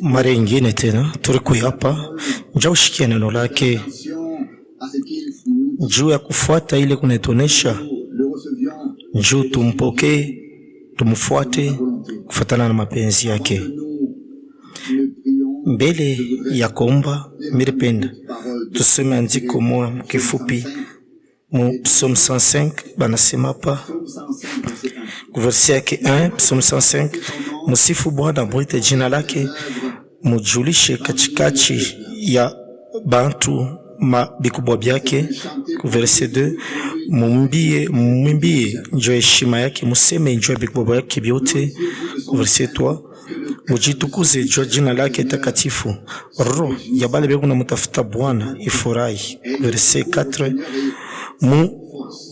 Mara ingine tena tulikuwa hapa njoo ushikie neno lake juu ya kufuata ile kunatuonesha juu tumpokee, tumfuate kufuatana na mapenzi yake. Mbele ya kuomba miripenda tuseme andiko moja kifupi mu Psaume 105 banasema hapa verset yake 1 Psaume 105, musifu Bwana, mwite jina lake, mujulishe katikati ya bantu bikubwa byake. Verset 2, mwimbie njoo heshima yake, museme njoo bikubwa byake byote. Verset 3, mujitukuze juu jina lake takatifu, roho ya bale beko na mutafuta Bwana ifurahi. Verset 4,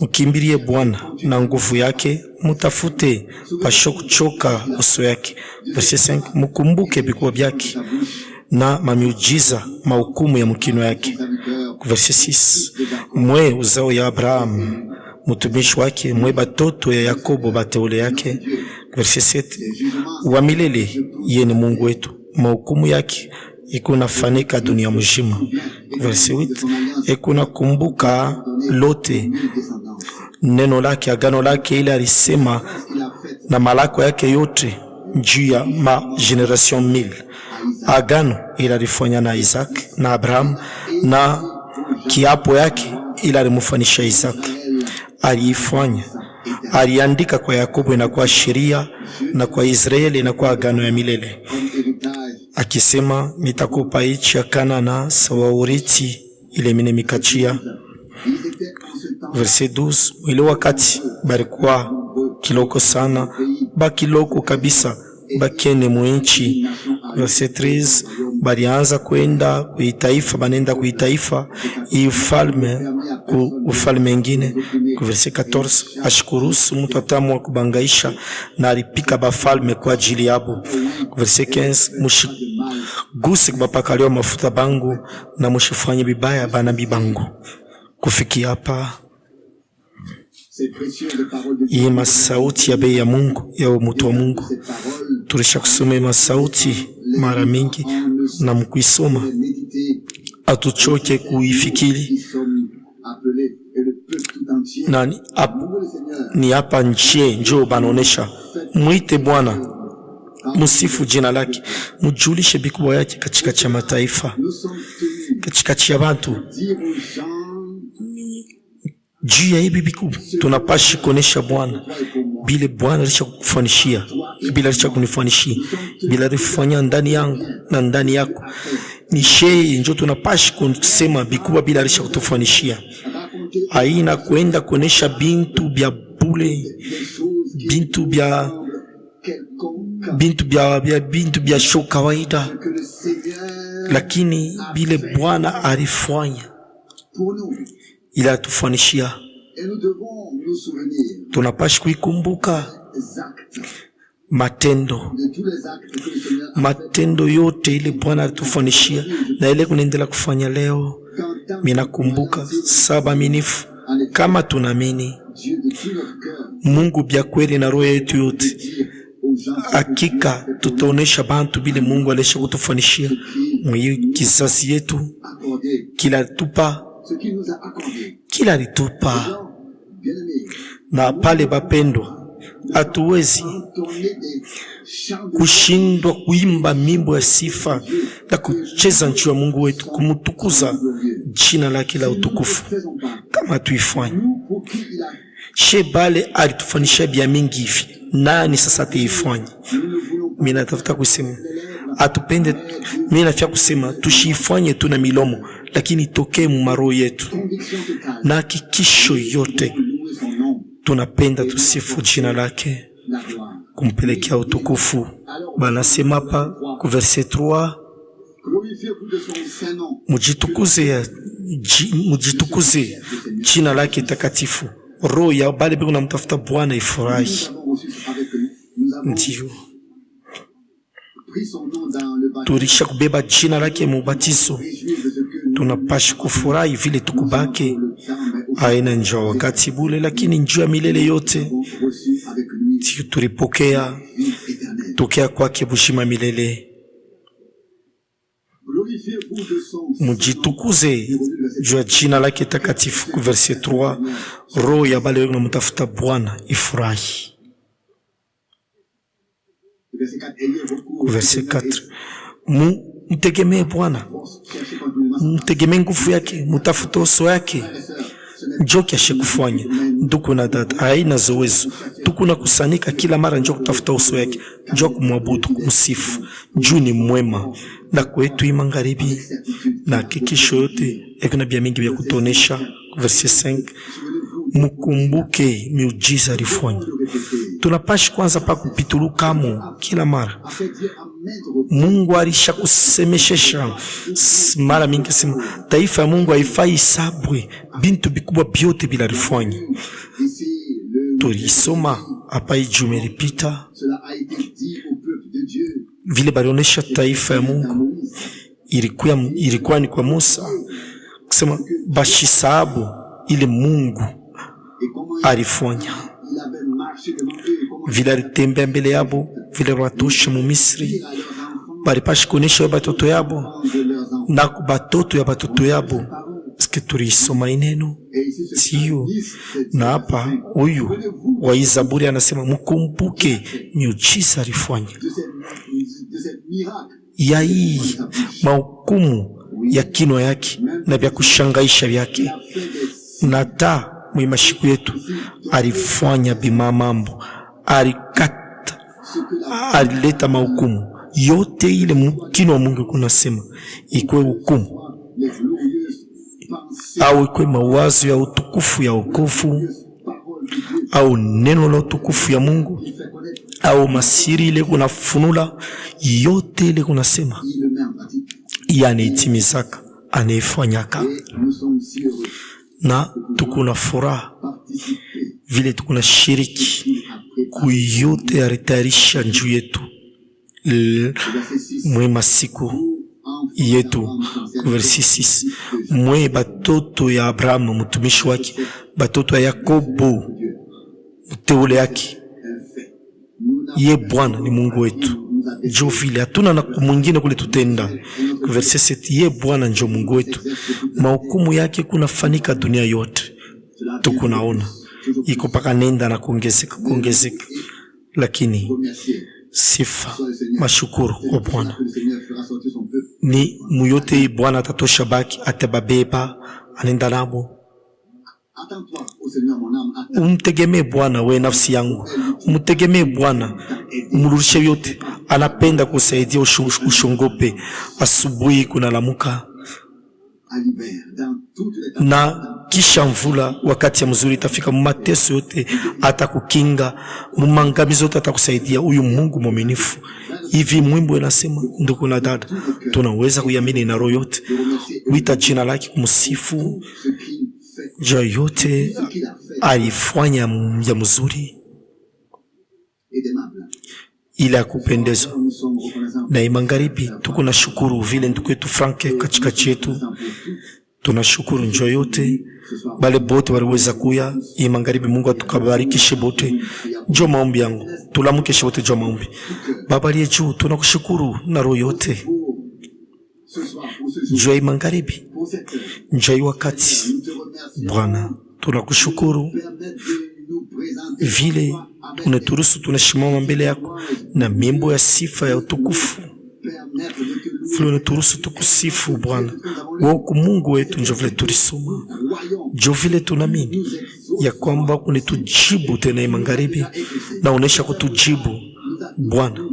mukimbilie Bwana na nguvu yake, mutafute pasho kuchoka uso yake. Verset 5, mukumbuke bikubwa byake na mamiujiza mahukumu ya mkino yake. Verset 6, mwe uzao ya Abraham mutumishi wake, mwe batoto ya Yakobo bateule yake. Verset 7, wa milele yeye ni Mungu wetu, mahukumu yake ikuna fanika dunia mzima. Verset 8, ikuna kumbuka lote neno lake, agano lake ile alisema na malako yake yote juu ya ma generation 1000. Agano ile alifanya na Isaac na Abraham, na kiapo yake ile alimufanisha Isaac aliifanya, aliandika kwa Yakobo na kwa sheria, na kwa Israeli na kwa agano ya milele, akisema nitakupa nchi ya Kanana sawa urithi ile mine mikachia. Verset 12, ile wakati barikuwa kiloko sana, bakiloko kabisa bakene mwinchi. Verset 13, balianza kwenda kuitaifa, banenda kuitaifa ufalme ku ufalme ingine. Verset 14, ashikurusu mtu atamu wa kubangaisha na alipika bafalme kwa ajili yabo. Verset 15, mushiguse kubapakalio mafuta bangu na mushifanye bibaya bana bibangu. Kufikia hapa hii masauti ya bei ya Mungu ya mtu wa Mungu tulisha kusoma masauti mara mingi na mkuisoma atuchoke kuifikiri. Nani ni hapa njoo banaonesha mwite Bwana, musifu jina lake, mujulishe bikubwa yake katikati ya mataifa, katikati ya bantu. Juu ya hivi bikubwa tunapashi kuonesha Bwana bile Bwana alisha kukufanishia, bila alisha kunifanishia, bila alifanya ndani yangu na ndani yako. Ni shei njoo tunapashi kusema bikubwa bila alisha kutufanishia. Haina kwenda kuonesha bintu bya bule, bintu bya show kawaida, lakini bile Bwana alifanya ila atufanishia. Tunapashi kuikumbuka matendo yote ile Bwana alitufanishia na ile kunaendelea kufanya leo. Minakumbuka saba minifu kama tunaamini Mungu bya kweli na roho yetu yote, hakika tutaonesha bantu bile Mungu alisha kutufanishia mwi kizazi yetu, kila alitupa. Na pale bapendwa, hatuwezi kushindwa kuimba mimbo ya sifa na kucheza njuu ya Mungu wetu, kumutukuza jina lake la utukufu kama tuifanye. Shebale alitufanisha bia mingi hivi, nani sasa tuifanye? Mina tafuta kusema atupende, mina nafia kusema tushifanye tu na milomo, lakini toke mumaro yetu na hakikisho yote tunapenda tusifu jina lake, kumpelekea utukufu. Banasema hapa ku verset 3, mujitukuze jina lake takatifu, roho ya bale beko na mtafuta Bwana ifurahi. Ndiyo tulisha kubeba jina lake mubatizo, tunapashi kufurahi vile tukubake. Haina njoo wakati bule, lakini njoo ya milele yote tulipokea tokea kwake bushima milele. Mujitukuze juu ya jina lake takatifu. Verset 3, roho ya bale na mtafuta Bwana ifurahi. Verset 4, mtegemee Bwana, mtegemee nguvu yake, mtafute uso yake. Njoo kiashe kufanya ndugu na dada, haina zowezo tukuna kusanika kila mara, njoo kutafuta uso yake, njoo kumwabudu, kumsifu, juu ni mwema na kwetu imangaribi na kikisho yote ekuna bia mingi bia kutonesha. Verset 5, mukumbuke miujiza alifanya. Tunapashi kwanza pa kupitulukamo kila mara. Mungu alisha kusemeshesha mara mingi, sema taifa ya Mungu haifai sabwe bintu bikubwa byote bila rifanya. Tulisoma hapa ijume lipita vile balionesha taifa ya Mungu ilikuwa ni kwa Musa, kusema bashisabu ile Mungu alifanya. Vile alitembea mbele yabo, vile watosha mu Misri, balipashi kuonesha batoto yabo na batoto ya batoto yabo. Sike tulisoma ineno siyo na hapa huyu wa Zaburi anasema mukumbuke miujiza alifanya. Ya hii mahukumu ya kinwa yake na vya kushangaisha vyake, na ta mwimashiku yetu alifanya bima mambo, alikata, alileta mahukumu yote ile mkino wa Mungu kunasema ikwe hukumu au ikwe mawazo ya utukufu ya wokovu au neno la utukufu ya Mungu au masiri ile kunafunula, yote ile kunasema yanaitimizaka, anaifanyaka. Na tukuna furaha vile tukuna shiriki kuyote aritayarisha njuu yetu mwe masiku yetu. Verset 6, mwe batoto ya Abrahamu mtumishi wake, batoto ya Yakobo mteule yake. Ye Bwana ni Mungu wetu, njoo vile hatuna na mwingine kule tutenda. Verset 7, ye Bwana njoo Mungu wetu, mahukumu yake kunafanika dunia yote. Tukunaona iko paka nenda na kuongezeka, lakini sifa mashukuru kwa Bwana ni muyote. Bwana atatosha baki, atababeba anenda nabo. Umtegemee Bwana we nafsi yangu, umtegemee Bwana, umrudishe yote. Anapenda kusaidia, ushongope. Asubuhi kuna lamuka na kisha mvula, wakati ya mzuri itafika. Mateso yote atakukinga, mumangamizo yote atakusaidia. Huyu Mungu mwaminifu. Hivi mwimbo unasema, ndugu na dada, tunaweza kuyamini na roho yote, kuita jina lake, kumsifu juu yote alifanya ya mzuri ile ya kupendeza. Na imangaribi tukuna shukuru vile ndugu yetu Franke katikati yetu, tunashukuru njoo yote bale bote waliweza kuya imangaribi. Mungu atukabarikishe bote. Njoo maombi yangu, tulamukeshe bote. Njoo maombi. Baba aliye juu, tunakushukuru na roho yote njoo imangaribi, njoo wakati Bwana, tunakushukuru vile unaturuhusu tunashimama mbele yako na mimbo ya sifa ya utukufu. Vile unaturuhusu tukusifu Bwana wako Mungu wetu. Njoo vile tulisoma, njoo vile tunamini ya kwamba unitujibu tena imangaribi na unesha kutujibu Bwana.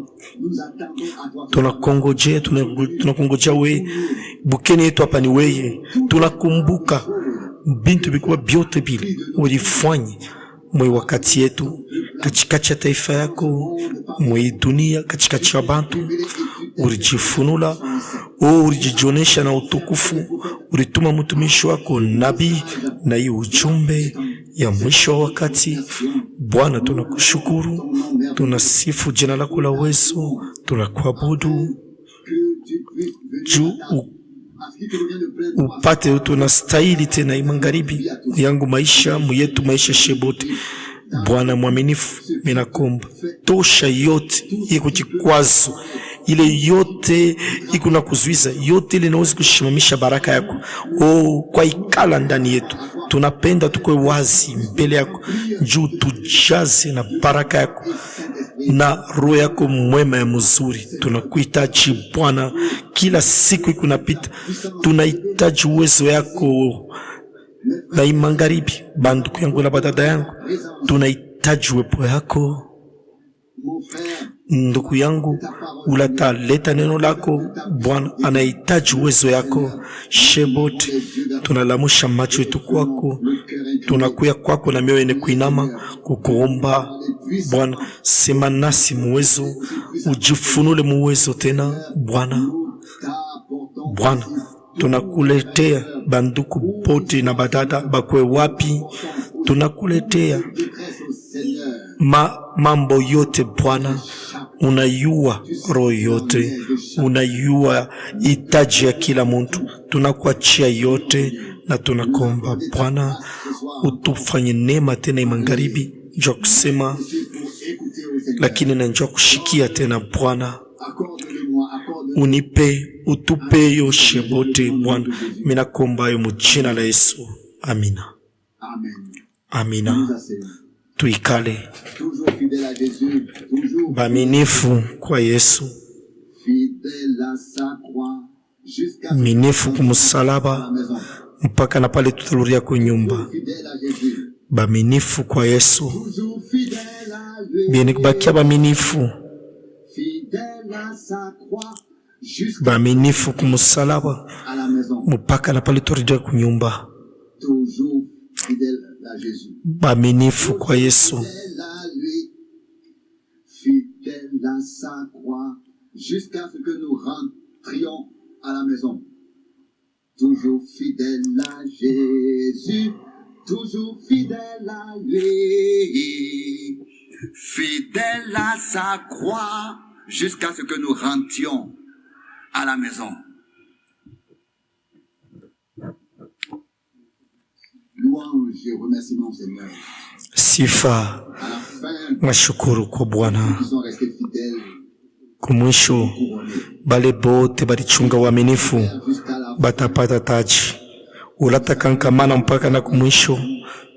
Tunakongojea we, bukeni yetu hapa ni weye. Tunakumbuka bintu bikuwa byote bile ulifanya mwe wakati yetu, katikati ya taifa yako, mwe dunia, katikati ya bantu. Ulijifunula, ulijionesha na utukufu. Ulituma mtumishi wako nabii na hii ujumbe ya mwisho wa wakati. Bwana, tunakushukuru, tunasifu jina lako la uwezo, tunakuabudu juu upate tunastahili tena imangaribi yangu maisha muyetu maisha shebote Bwana mwaminifu, minakomba tosha yote iko kikwazo, ile yote iko na kuzuiza, yote ile inaweza kushimamisha baraka yako kwa ikala ndani yetu. Tunapenda tukwe wazi mbele yako, juu tujaze na baraka yako na roho yako mwema ya mzuri. Tunakuhitaji Bwana, kila siku iko napita, tunahitaji uwezo yako. Na imangaribi banduku yangu na badada yangu, tunahitaji uwepo yako. Ndugu yangu, leta neno lako Bwana, anahitaji uwezo yako. Shebot, tunalamusha macho yetu kwako, tunakuya kwako na mioyo yenye kuinama kukuomba Bwana. Sema nasi muwezo, ujifunule muwezo tena Bwana. Bwana, tunakuletea banduku bote na badada bakwe wapi, tunakuletea mambo yote Bwana. Unayua roho yote, unayua hitaji ya kila mtu. Tunakuachia yote na tunakomba Bwana, utufanye neema tena imangaribi, njoo kusema lakini na njoo kushikia tena Bwana. Unipe, utupe yoshe bote Bwana. Mina komba yo mujina la Yesu. Amina. Amina. Tuikale. Baminifu kwa Yesu, minifu kumusalaba mpaka na pale tutaluria kwa nyumba. Baminifu kwa Yesu, bieni kubakia baminifu. Baminifu kumusalaba mpaka na pale tutaluria kwa nyumba. Baminifu kwa Yesu, fidèle à sa croix, jusqu'à ce que nous rentrions à la maison. Toujours fidèle à Jésus, toujours fidèle à lui. Fidèle à sa croix, jusqu'à ce que nous rentrions à la maison. Louange et remerciement, Seigneur. Sifa na shukuru kwa Bwana. Kumwisho bale bote balichunga uaminifu batapata taji. Ulatakankamana mpaka na kumwisho.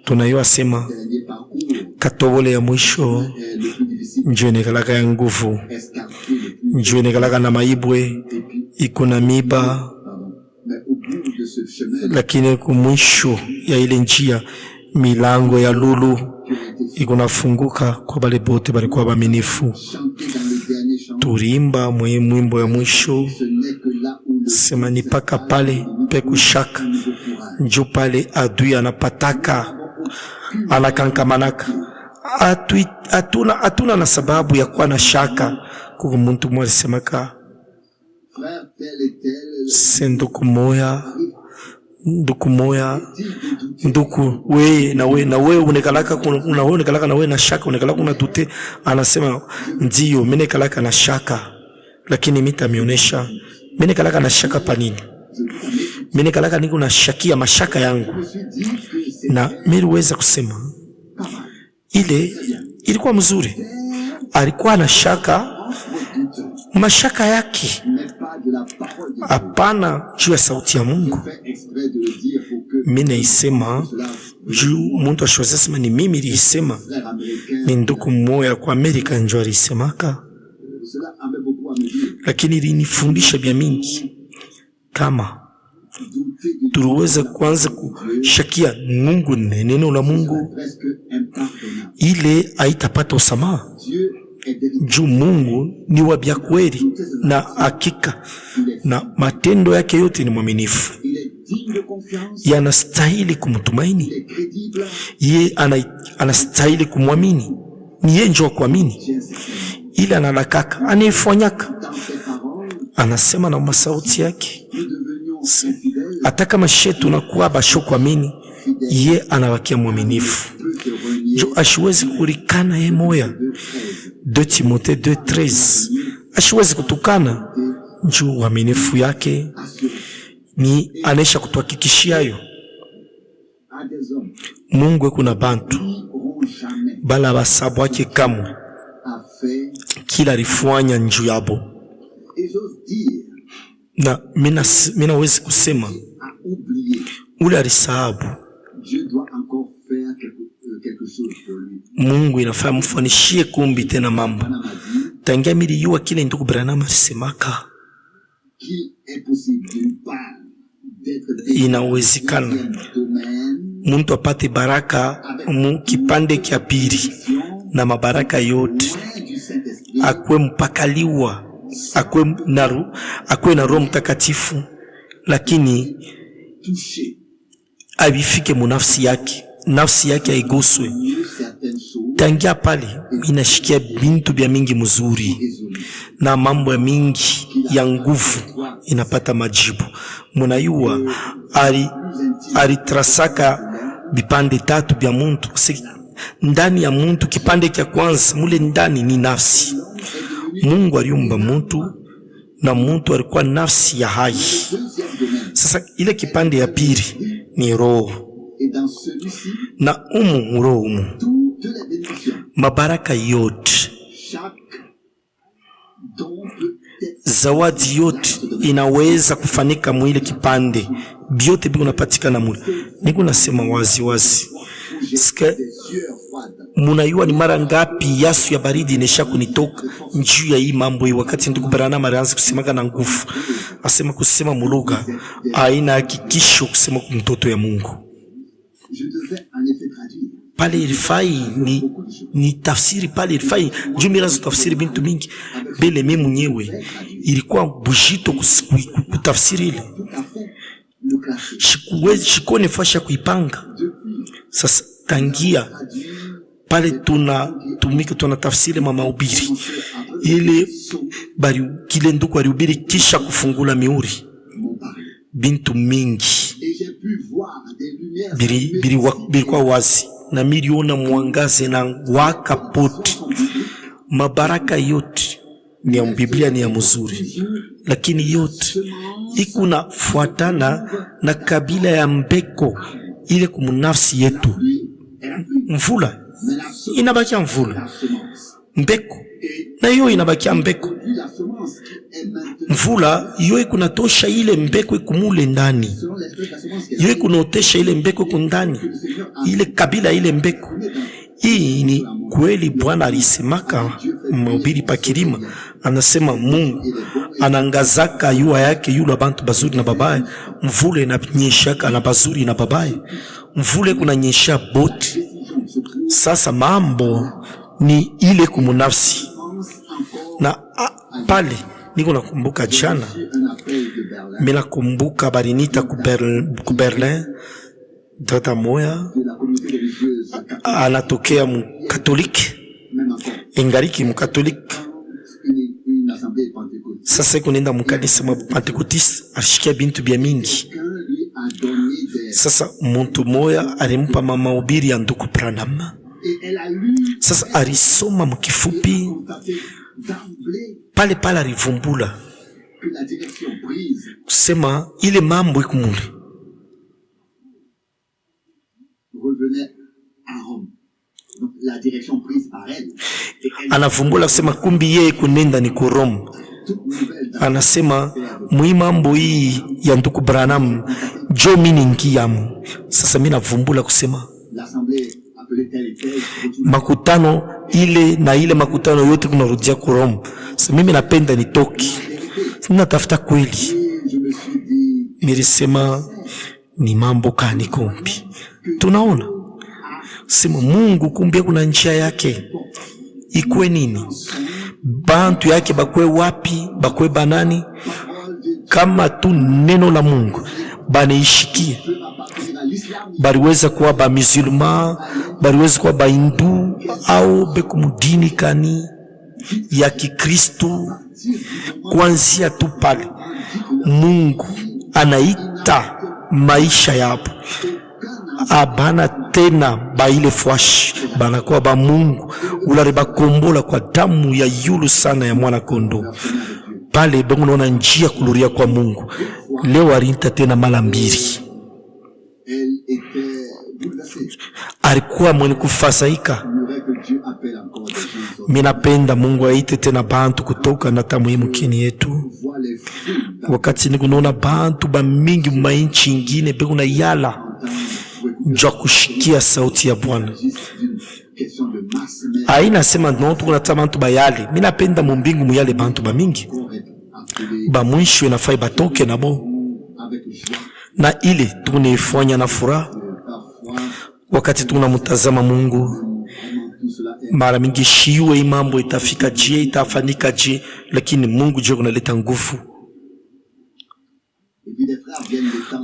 Tunayo sema katobole ya mwisho njoo nekalaka ya nguvu, njoo nekalaka na maibwe, iko na miba, lakini kumwisho ya ile njia milango ya lulu iko nafunguka kwa bale bote balikuwa baaminifu. Turimba mwimbo ya mwisho, sema ni paka pale pekushaka, njoo pale adui anapataka anakankamanaka. Atuna na sababu ya kuwa na shaka. Kwa mtu mmoja semaka senduku moya, nduku moya, nduku we na we unekalaka na we na shaka, unekalaka una dute. Anasema ndio mimi nekalaka na shaka, lakini mitamionesha mimi nekalaka na shaka panini. Mimi nekalaka niko na shakia mashaka yangu, na mimi weza kusema ile ilikuwa mzuri. Alikuwa na shaka mashaka yake, hapana juu ya sauti ya Mungu. Mimi naisema juu mtu ashweza sema ni mimi nilisema, ni ndugu mmoja kwa Amerika njoo alisemaka, lakini ilinifundisha vya mingi. Kama tuliweza kuanza kushakia Mungu neno la Mungu, ile haitapata usamaha. Juu Mungu ni wa bia kweli na hakika, na matendo yake yote ni mwaminifu. Yanastahili kumtumaini ye, anastahili kumwamini. Ni yeye njoo kuamini, ile analakaka anaifanyaka. Anasema na masauti yake, hata kama shetu nakuwa basho kuamini, ye anawakia mwaminifu. Jo ashiwezi kurikana ye moya. 2 Timothée 2:13. Ashiwezi kutukana juu uaminifu yake ni anesha kutuhakikishia hayo. Mungu kuna bantu bala basabwake kamwe a fait, kila alifanya njuu yabo. et j'ose dire, Na mina wezi kusema a oublié. ule alisahabu. Dieu doit encore faire quelque chose pour lui. Mungu inafaa mfanishie kumbi tena mambo. Branham a dit Tangia miliyua kile ndugu Branham alisemaka, qu'il est possible d'une part d'être inawezekana domaine muntu apate baraka mu kipande kya pili na mabaraka yote, loin du Saint-Esprit, akwe mpakaliwa, akwe na Roho Mtakatifu, lakini toucher abifike mu nafsi yake haiguswe. mieux certaines choses Tangia pale minashikia bintu bya mingi mzuri résolues. na mambo ya mingi ya nguvu inapata majibu. Munayua alitrasaka vipande tatu vya muntu. Ndani ya muntu kipande kya kwanza mule ndani ni nafsi. Mungu aliumba muntu na muntu alikuwa nafsi ya hai. Deuxième domaine, Sasa ile kipande ya pili ni roho, et dans celui-ci, na roho toutes les bénédictions, mabaraka yote, chaque don peut être zawadi yote inaweza kufanika mwile kipande, biote biko napatikana mule. Niko nasema wazi wazi, sika des sueurs froides. munayua ni mara ngapi yasu ya baridi inesha kunitoka njuu ya hii mambo hii. Wakati ndugu Branham alianza kusemaka na nguvu, asema kusema mulugha aina hakikisho kusema kumtoto ya Mungu. Je devais en effet traduire Pale ilifai ni tafsiri, pale ilifai jumila za tafsiri bintu mingi bele mimi mwenyewe ilikuwa bujito kutafsiri ile, tout à fait le classer. shikone fasha kuipanga. Sasa tangia pale tunatumika tunatafsiri mahubiri ile bari kile ndugu alihubiri kisha kufungula miuri Mon pari. bintu mingi Et j'ai pu voir des lumières bilikuwa wazi na miliona mwangaze na waka poti. Mabaraka yote ni ya Biblia, ni ya mzuri, lakini yote ikuna fuatana na kabila ya mbeko ile kumunafsi yetu. Mvula inabakia mvula, mbeko na hiyo inabakia mbeko. la semence qui est maintenant, Mvula hiyo ikunatosha ile mbeko ikumule ndani, selon l'esprit de la semence qui est hiyo ikunotesha ile mbeko kundani, ile kabila ile mbeko. Hii ni kweli Bwana alisemaka mahubiri pa kilima, anasema Mungu anangazaka yua yake yula bantu bazuri na babaye. Mvula inanyeshaka na bazuri na babaye, mvula kunanyesha boti. Sasa mambo ni ile kumunafsi na pale niko nakumbuka jana, un appel de Berlin, mina kumbuka barinita ku Berlin, dada moya de la communauté religieuse catholique, anatokea mkatoliki, même encore ingariki mkatoliki. une assemblée pentecôtiste. Sasa iko nenda mkanisa ma Pentecoste, alishikia bintu bya mingi. Quelqu'un lui a donné des... Sasa muntu moya alimpa mahubiri ya ndugu Branham. Et elle a lu, Sasa alisoma mkifupi constaté d'emblée pale pale, alivumbula que la direction prise kusema ile mambo ikumule revenait à Rome. Donc la direction prise par elle. Et elle, anavumbula kusema kumbi yeye kunenda ni ku Rome. toute nouvelle date, Anasema mwi mambo hii ya ndugu Branham jo miningi yamu. Sasa mimi navumbula kusema l'assemblée appelée telle et telle, retourne makutano ile na ile makutano yote kunarudia ku Rome. Sasa mimi napenda nitoki, natafuta kweli. et je me suis dit, Nilisema ni mambo kani kumbi tunaona sema Mungu kumbi kuna njia yake, ikwe nini bantu yake bakwe wapi bakwe banani, parole de Dieu kama tu neno la Mungu banaishikie. peut appartenir à l'islam, Baliweza kuwa ba musulman, baliweza kuwa ba hindu au beku mudini kani ya Kikristo. Kuanzia tu pale Mungu anaita maisha yapo, abana tena ba ile fwashi, banakuwa ba Mungu ulare bakombola kwa damu ya yulu sana ya mwana kondo. Pale bongo naona njia kuluria kwa Mungu. Leo arinta tena mara mbili, elle était bouleversée. alikuwa mwenye kufasaika, Il n'y aurait que Minapenda Mungu aite tena bantu kutoka na tamu hii mkini yetu. Wakati nikunaona bantu ba mingi mainchi ingine beko na yala njua kushikia sauti ya Bwana. Aina sema no tuko na bantu bayale. Minapenda mumbingu muyale bantu ba mingi. Ba mwisho inafai batoke na bo. Na ile tunaifanya na furaha. Wakati tunamtazama Mungu, mara mingi shiwe mambo itafika je, itafanika je, lakini Mungu je kunaleta nguvu.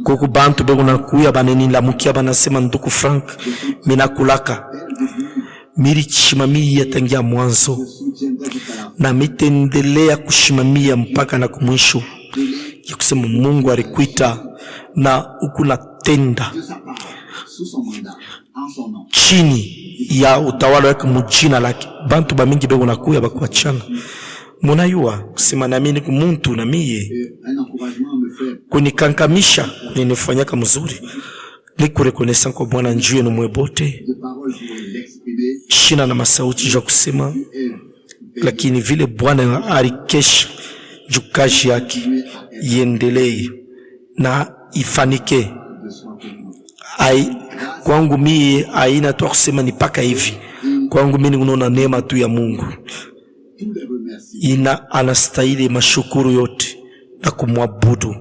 Koko bantu bego nakuya baneni lamukia banasema nduku Frank mina kulaka miri kushimamia tangia mwanzo na mitendelea kushimamia mpaka na kumwisho ya kusema Mungu alikuita na ukuna tenda chini ya utawala wake mujina lake. Bantu ba mingi bego nakuya bakuachana munayua kusema na mimi ni muntu na miye kunikankamisha kunifanyaka mzuri ni kurekonesa kwa Bwana njue no mwebote shina na masauti ya kusema, lakini vile Bwana alikesha jukaji yake iendelee na ifanike. Kwangu mie aina tu kusema ni paka hivi. Kwangu mimi unaona neema tu ya Mungu. Ina anastahili mashukuru yote na kumwabudu.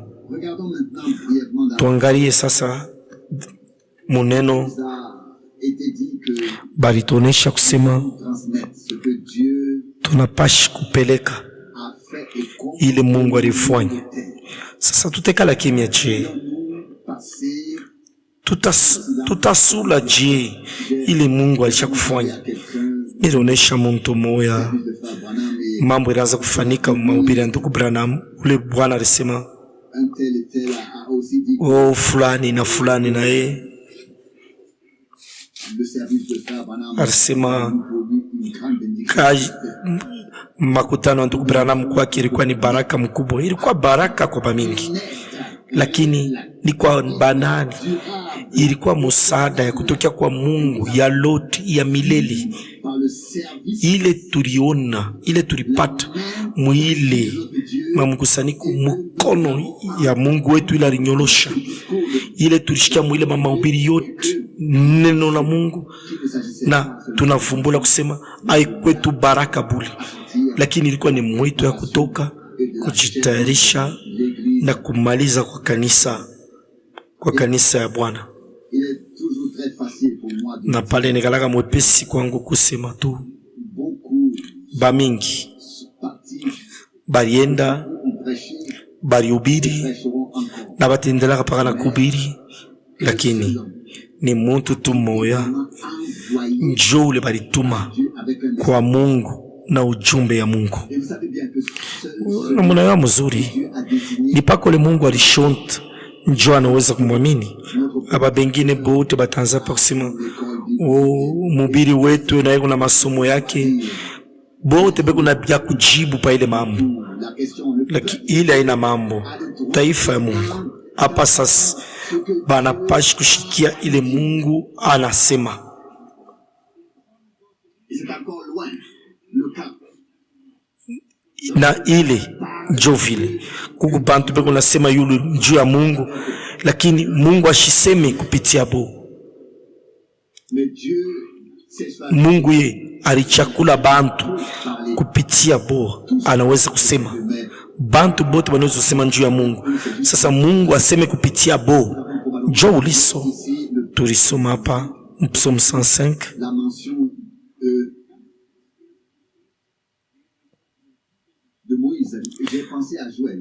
Tuangalie sasa muneno baritonesha kusema tunapashi kupeleka ile Mungu alifanya. Sasa tutekala kimya je? Tutasula je ile Mungu alishakufanya? Nilionesha muntu moya mambo iraanza kufanika mahubiri ya ndugu Branham. Ule Bwana alisema oh fulani na fulani na yeye alisema makutano ya ndugu Branham kwake ilikuwa ni baraka mkubwa. Ilikuwa baraka kwa bamingi, lakini ni kwa banani ilikuwa msaada ya kutokea kwa Mungu ya Loti ya milele. Ile tuliona, ile tulipata mwile mamkusanyiko mkono ya Mungu wetu ile alinyolosha. Ile tulishikia mwile mahubiri yote neno la Mungu na tunavumbula kusema haikwetu baraka bure, lakini ilikuwa ni mwito ya kutoka kujitayarisha na kumaliza kwa kanisa ya Bwana. Na pale nikalaka mwepesi kwangu kusema tu bamingi balienda baliubiri na batendelaka paka na kubiri, lakini ni muntu tu moya njo ule balituma kwa Mungu na ujumbe ya Mungu. Na muna mzuri ni pako le Mungu alishonta njo anaweza kumwamini. Aba bengine bote batanza pa kusema mubiri wetu na yeko na masomo yake bote beko na bia kujibu pa ile mambo, lakini ile haina mambo. Taifa ya Mungu hapa sasa banapashi kushikia ile Mungu anasema. Na ile njo vile kuku bantu beko nasema yulu njuu ya Mungu, lakini Mungu ashiseme kupitia bo. Mungu ye alichakula bantu kupitia bo, anaweza kusema bantu bote wanaweza kusema njuu ya Mungu. Sasa Mungu aseme kupitia bo njo uliso tulisoma hapa Psalm 105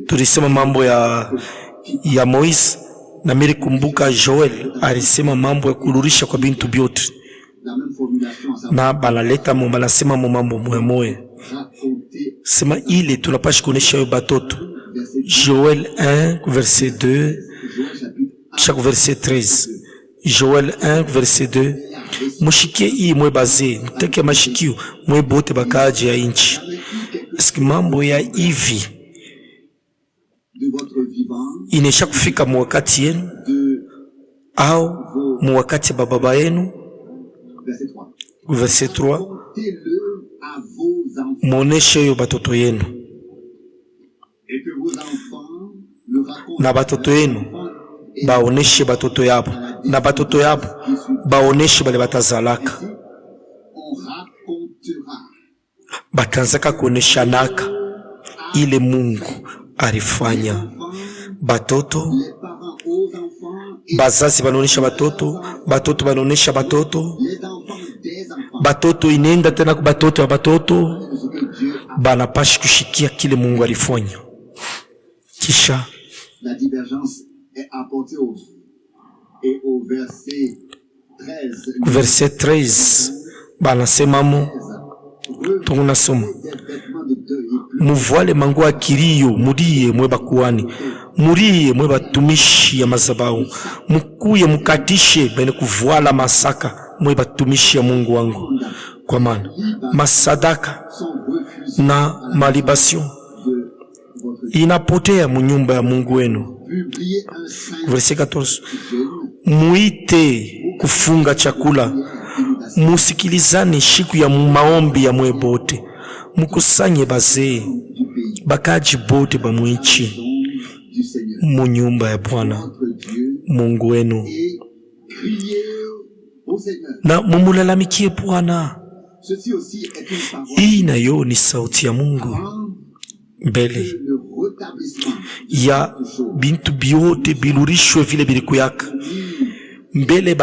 tulisema mambo ya Moise, na mimi kumbuka Joel alisema mambo ya kururisha kwa bintu byote, na banaleta mambo nasema mambo moya sema ile tunapashi kuonesha batoto. Joel 1 verset 2 chaque verset 13. Joel 1 verset 2. Mushikie hii mwe baze mteke mashikio mwe bote bakaji ya inchi. Eski mambo ya hivi inesha kufika mwakati yenu au mwakati baba yenu? Verset 3. à vos enfants muoneshe yo batoto yenu, et que vos enfants le racontent na batoto yenu baoneshe batoto yabo, na batoto yabo baoneshe bale batazalaka. on racontera Batanzaka kuoneshanaka ile Mungu alifanya. Batoto les parents aux enfants et bazazi banaonesha batoto, batoto banaonesha batoto, les enfants des enfants batoto inenda tena ku batoto ya batoto, de ce que Dieu a. banapashi kushikia kile Mungu alifanya. Kisha La divergence est apportée au verset 13. ku verset 13 banasemamo, tunasoma Des vêtements de deuil et plus muvoile mangu ya kilio, mulie mwe bakuani, mulie mwe batumishi ya mazabau, mukuye mukatishe bene kuvoala masaka mwe batumishi ya Mungu wangu, kwa maana masadaka sont refusés na malibation de votre inapotea munyumba ya Mungu wenu. publier un saint Verset 14, jeûne muite kufunga chakula, musikilizane shiku ya maombi ya mwe bote, mukusanye bazee du pays, bakaji bote bamwichi don du Seigneur munyumba ya Bwana notre Dieu Mungu wenu, et crier au Seigneur. na mumulalamikie Bwana. Ceci aussi est une parole Hii nayo ni sauti ya Mungu avant mbele le rétablissement ya bintu byote bilurishwe vile bilikuyaka mbele au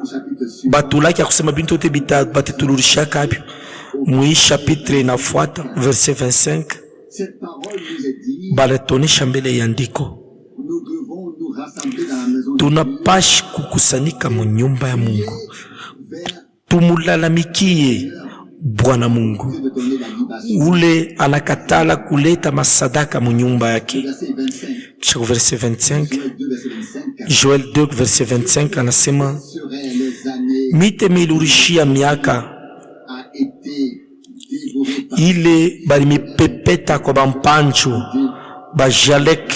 chapitre suivant. batulaki ya kusema bintu yote batitulurishaka abyo. Mwi chapitre inafuata verset 25 Cette parole nous est dit, baletonesha mbele ya ndiko, nous devons nous rassembler dans la maison de Dieu tunapashi kukusanyika mu nyumba ya Mungu, vers tumulalamikie Bwana Mungu de donner la libation. ule anakatala kuleta masadaka mu nyumba yake. Verset 25, Kisha verset 25, Joël 2, verset 25, Joel 2 verset 25 anasema, seraient les années mite milurishia miaka a été dévorée par ile balimipepeta kwa bampanjo bajalek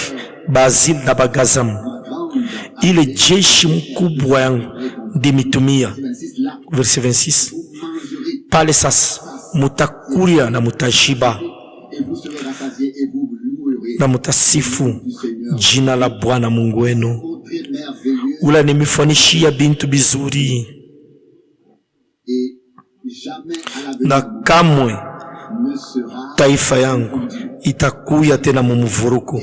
bazil na bagazamu, grande ile jeshi mkubwa yangu ndimitumia. 26, là, Verset 26, vous mangerez pale sasa mutakuria na mutashiba et vous serez rassasiés et vous louerez na mutasifu du Seigneur. jina la Bwana Mungu wenu, Montrez merveilleux ula nimifanishia bintu bizuri, et jamais à na l'avenir kamwe ne sera taifa yangu itakuya tena mumuvuruku.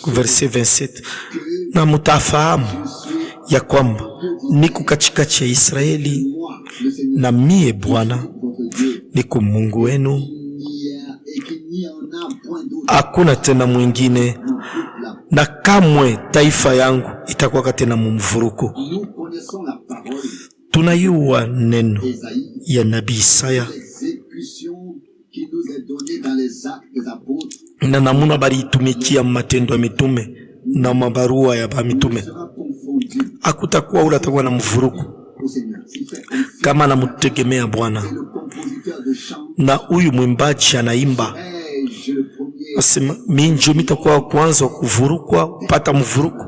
Verset 27, que na mutafahamu je suis ya kwamba niko katikati ya Israeli, moi, le Seigneur, na mie Bwana votre Dieu, niko Mungu wenu, et qu'il n'y en a point d'autre hakuna tena mwingine, dans toute la. na kamwe taifa yangu itakuwa tena mumuvuruku. Nous connaissons la parole Tunayua neno d'Ésaïe, ya nabii Isaya l'exécution qui nous est donnée dans les actes des apôtres na namuna baliitumikia matendo ya mitume na mabarua ya bamitume. sera confondue Hakutakuwa ule atakuwa na mvuruku au Seigneur. S'il fait ainsi, kama anamutegemea Bwana. le compositeur de chant, Na huyu mwimbaji anaimba ai-je le premier asema, minjo mitakuwa wa kwanza wa kuvurukwa kupata mvuruku,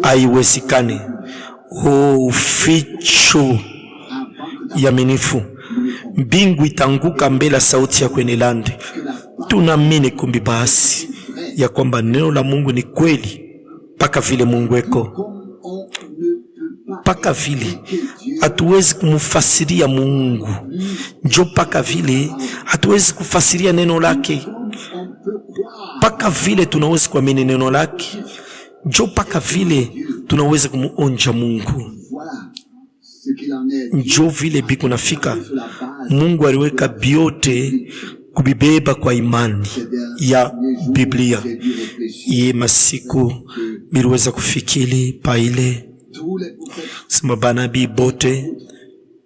haiwezekani. Uficho avant que yaminifu, mbingu itanguka mbele ya sauti ya kwenye landi. Tunaamini kumbi basi ya kwamba neno la Mungu ni kweli, paka vile Mungu eko, comme on ne peut pas paka vile expliquer Dieu, hatuwezi kumfasiria Mungu, njo paka vile hatuwezi kufasiria neno lake, on peut croire paka vile tunaweza kuamini neno lake, njo paka vile tunaweza kumuonja Mungu. voilà ce qu'il en est. Njo vile biku nafika, Sur la base Mungu aliweka biote kubibeba kwa imani ya Biblia. j'ai dû réfléchir. Iye masiku biliweza kufikiri paile Tous les prophètes sema banabii bote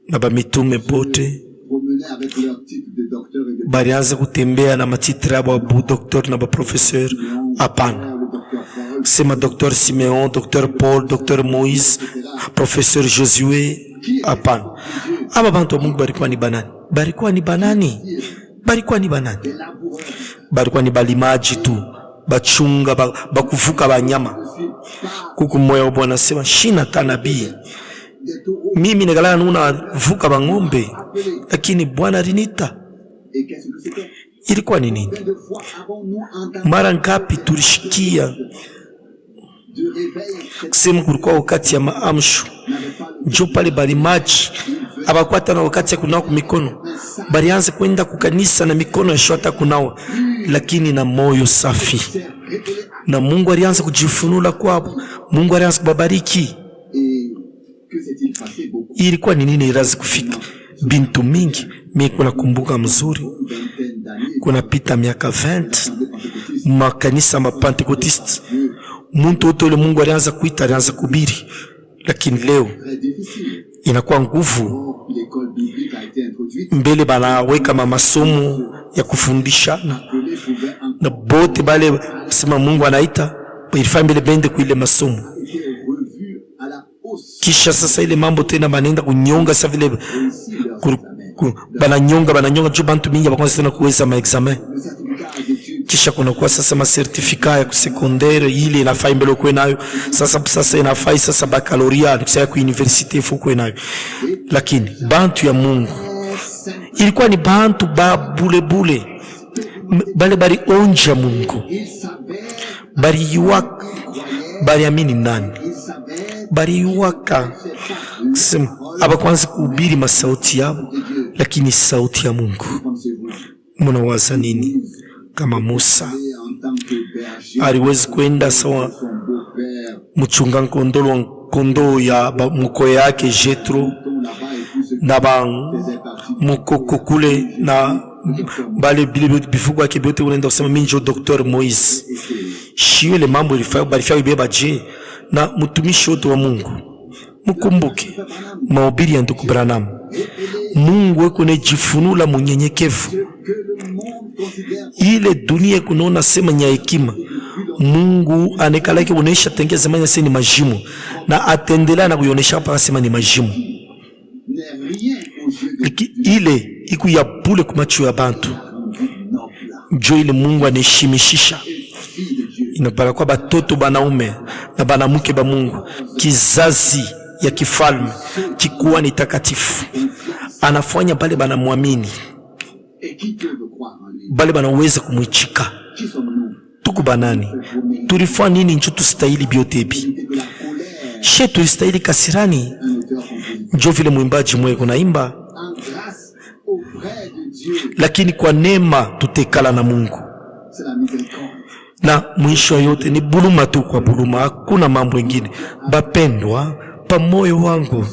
na bamitume bote promenaient avec leur titre de docteur et de balianza kutembea na matitri ya babu doktor na baprofeseur. Hapana, le docteur Paul, sema Dr. Simeon, Dr. Paul, Dr. Moise, Professeur Josue. Hapana, aba bantu wa Mungu barikuwa ni banani? Barikuwa ni banani? Barikuwa ni banani? des laboureurs. Barikuwa ni balimaji tu, bachunga bakuvuka banyama. Kuku moya wa Bwana sema shina tanabii, Des taureaux mimi negalana nuna vuka bang'ombe, lakini Bwana alinita Et qu'est-ce que c'était? Ilikuwa ni nini? Combien de fois avons-nous entendu Mara ngapi tulishikia de réveil kusema kulikuwa wakati ya maamsho, njo pale bali maji abakuwa tena wakati ya kunawa mikono, balianza kwenda kukanisa na mikono yashota kunawa, lakini na moyo safi, na Mungu alianza kujifunula kwao, Mungu alianza kubabariki. et que s'est-il passé beaucoup? Ilikuwa ni nini irazi kufika bintu mingi. Mimi kuna kumbuka mzuri, Vingtaine d'années, kuna pita miaka 20 Pentecôtiste, makanisa mapentekotiste, muntu wote ule Mungu alianza kuita, alianza kubiri, lakini leo très difficile. inakuwa nguvu. Or, l'école biblique a été introduite. Mbele banaweka masomo ya kufundishana Appelé pouvait en na bote bale sema Mungu anaita ilifaa mbele bende kuile masomo, été revu à la hausse. kisha sasa ile mambo tena banaenda kunyonga sasa vile Réussi leur examen. bananyonga juu bantu mingi bakwanza tena kuweza maexamen, Le certificat d'études kisha kunakuwa sasa masertifika ya kusekondere ile inafaa mbele ukwe nayo sasa inafaa sasa bakaloria kusema ku university fukwe nayo, lakini bantu ya Mungu ilikuwa ni bantu ba bule bale bari onja Mungu, ils savaient, bari yuwaka, bari amini nani, ils savaient bari yuwaka sema abakwanza kuhubiri masauti yao, lakini sauti ya Mungu. pensez-vous Munawaza nini kama Musa en tant que berger aliwezi kwenda sawa son beau-père mchunga kondoo ya mkoe yake Jethro dont là-bas et tout ce qui na faisait partie mukoko kule na bale bifugo yake byote, unaenda kusema mimi ndio Dr. Moise. Shiwe le mambo balifaa ibeba je na mtumishi wote wa Mungu. Mkumbuke mahubiri ya ndugu Branham, Mungu weko nejifunula munyenyekevu. que le monde considère Ile dunia kunaona sema nya hekima, Mungu anekalake unesha tengeza manya sema ni majimu, na atendela na kuyonesha hapa sema ni majimu. n'est rien aux yeux de Liki ile iku ya bule kumacho ya bantu, noble, njo ile Mungu aneshimishisha fille de Dieu. inapara kwa batoto banaume na banamuke ba Mungu, kizazi ya kifalme kikuwa ni takatifu, anafanya bale banamwamini, Et qui peut me croire en lui? bale banaweza kumwichika. Qui sommes-nous? Tuku banani tulifanya nini njo tustahili byote bi? Et de la colère, She tulistahili kasirani, un auteur-compositeur. njo vile mwimbaji mweko naimba, En grâce auprès de Dieu, lakini kwa neema tutekala na Mungu, c'est la miséricorde. na mwisho yote ni buluma tu kwa buluma, hakuna mambo mengine. Bapendwa, pa moyo wangu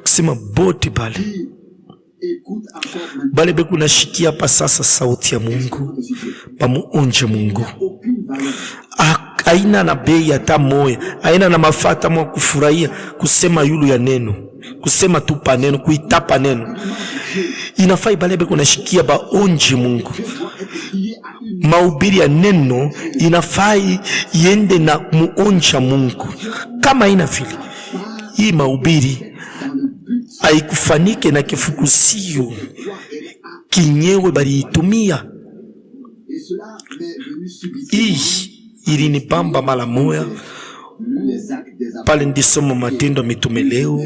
kusema bote bale Qui écoute encore maintenant bale beku nashikia pa sasa sauti ya Mungu, de Dieu. pamuonje Mungu, Aucune valeur. aina na bei hata moya, aina na mafata mwa kufurahia kusema yulu ya neno, kusema tu pa neno, kuitapa neno. Inafai bale beku nashikia baonje Mungu. Doit être lié à une Mahubiri ya neno inafai iende na muonja Mungu. Kama ina vile hii mahubiri dans le but haikufanike na kifukuzio quoi elle a. kinyewe baliitumia. Et cela m'est venu subitement. Hii ilinibamba mara moya Les actes des apôtres. pale ndisoma Matendo ya Mitume leo,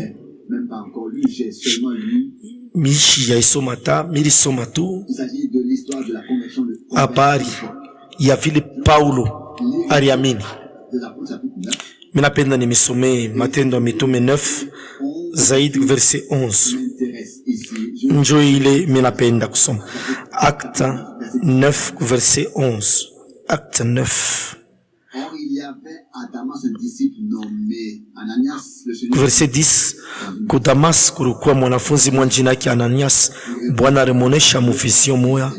Même pas encore lu, j'ai seulement lu. mishi ya isoma ta milisoma tu Il s'agit de l'histoire de la conversion de habari ya vile Paulo aliamini. des apôtres chapitre 9. Minapenda nimisomee Matendo ya Mitume 9 zaidi verse 11. M'intéresse ici. Je Njo ile minapenda kusoma Acte 9 verse 11. Acte 9 Or, il y avait à Damas un disciple nommé Ananias, le Seigneur. verse 10. Ku Damas kulikuwa mwanafunzi mwa jina yake Ananias, Bwana alimuonesha mufisio moya.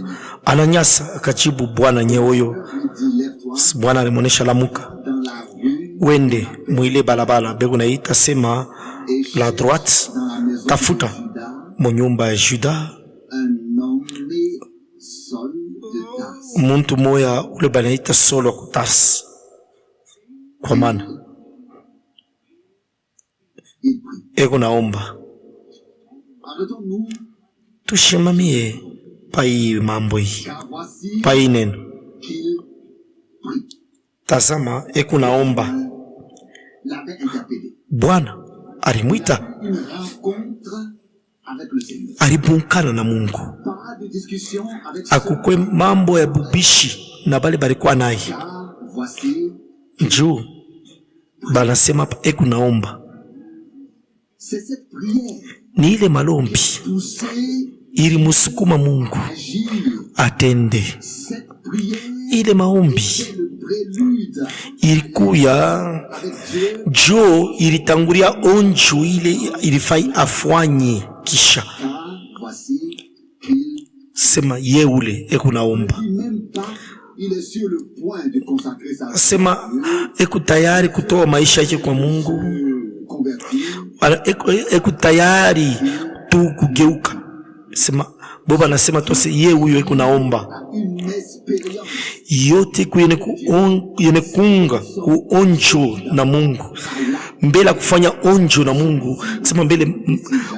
Ananias akajibu, Bwana nyeoyo. lui dit, lève-toi Bwana alimuonesha lamuka, dans la rue wende mwile balabala bego naita sema et la cherche droite, dans la maison tafuta de Judas mu nyumba ya Juda un nommé Saul de Tarse. muntu moya ule banaita Saulo ku Tarsi. Kwa maana Il prie. eko naomba Arrêtons-nous, tushimamie pa hii mambo hii, car voici pa hii neno. qu'il prie. Tazama eko naomba, L'avait interpellé. Bwana alimwita Une rencontre avec le Seigneur. Alibunkana na Mungu. Pas de discussion avec Akukwe mambo ya bubishi na bale balikuwa naye. car voici, Njoo banasema hapa naomba. c'est cette prière Ni ile malombi poussée ili musukuma Mungu à agir. atende. Cette prière Ile maombi est le prélude ilikuya avec Dieu, jo ilitangulia onjo ile ilifai afwanye kisha car voici qu'il sema ye ule naomba. ne dit même pas, il est sur le point de consacrer sa vie, Sema tayari kutoa maisha yake kwa Mungu. de convertir. Tayari tu kugeuka. Sema Boba nasema tose ye huyo naomba. Une expérience Yote kuyene kunga kuonjo na Mungu. Mbele kufanya onjo na Mungu. Sema mbele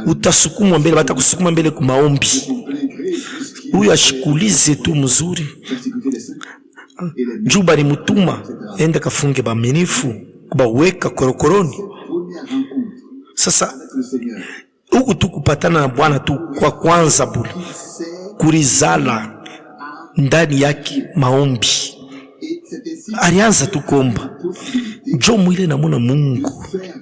utasukumwa mbele batakusukuma mbele ku maombi. Huyo ashikulize tu mzuri. persécuter les saints et les Juba ni mutuma ende kafunge baminifu kubaweka korokoroni. premières rencontres Sasa avec le Seigneur. huku tu kupatana na Bwana tu kwa kwanza bure Il sait kulizala ndani yake maombi. et c'est ainsi Alianza tu kuomba possibilité jo mwile namuna Mungu de faire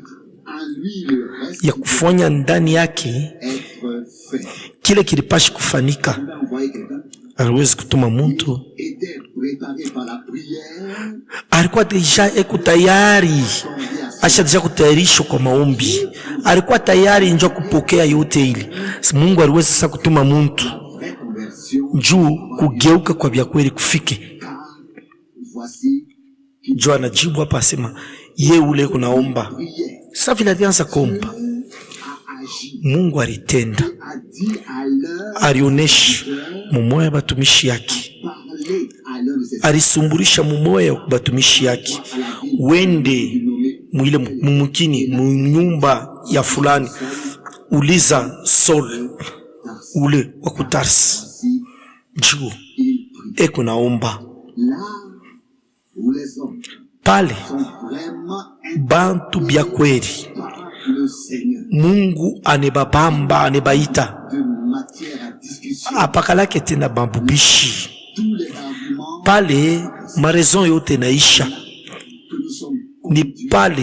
en lui le reste ya kufanya ndani yake être fait. kile kilipashi kufanika. Il a envoyé quelqu'un, Aliwezi kutuma mtu, était préparé par la prière, alikuwa deja tayari, sondé à asha deja kutayarishwa kwa maombi, alikuwa tayari njo kupokea yote ile. Mungu aliweza sasa kutuma mtu vraie conversion, juu kugeuka kwa vya kweli kufike. car voici qu'il Jo anajibu hapa asema ye ule naomba. priait, Sasa vile alianza kuomba, a agi, Mungu alitenda, a dit à l'heure, alionesha mumoya ya batumishi yake, parler à l'heure de ses alisumburisha mumoya ya batumishi yake, wende mwile mumukini munyumba ya fulani, uliza Saul ule wa kutarsi si juu il prie. naomba. Là où les hommes Pale sont vraiment bantu bya kweli par le Seigneur, Mungu anebabamba anebaita de matière à discussion, apakalake tena bambubishi. tous les arguments Pale marezo yote naisha, que nous sommes ni conduits pale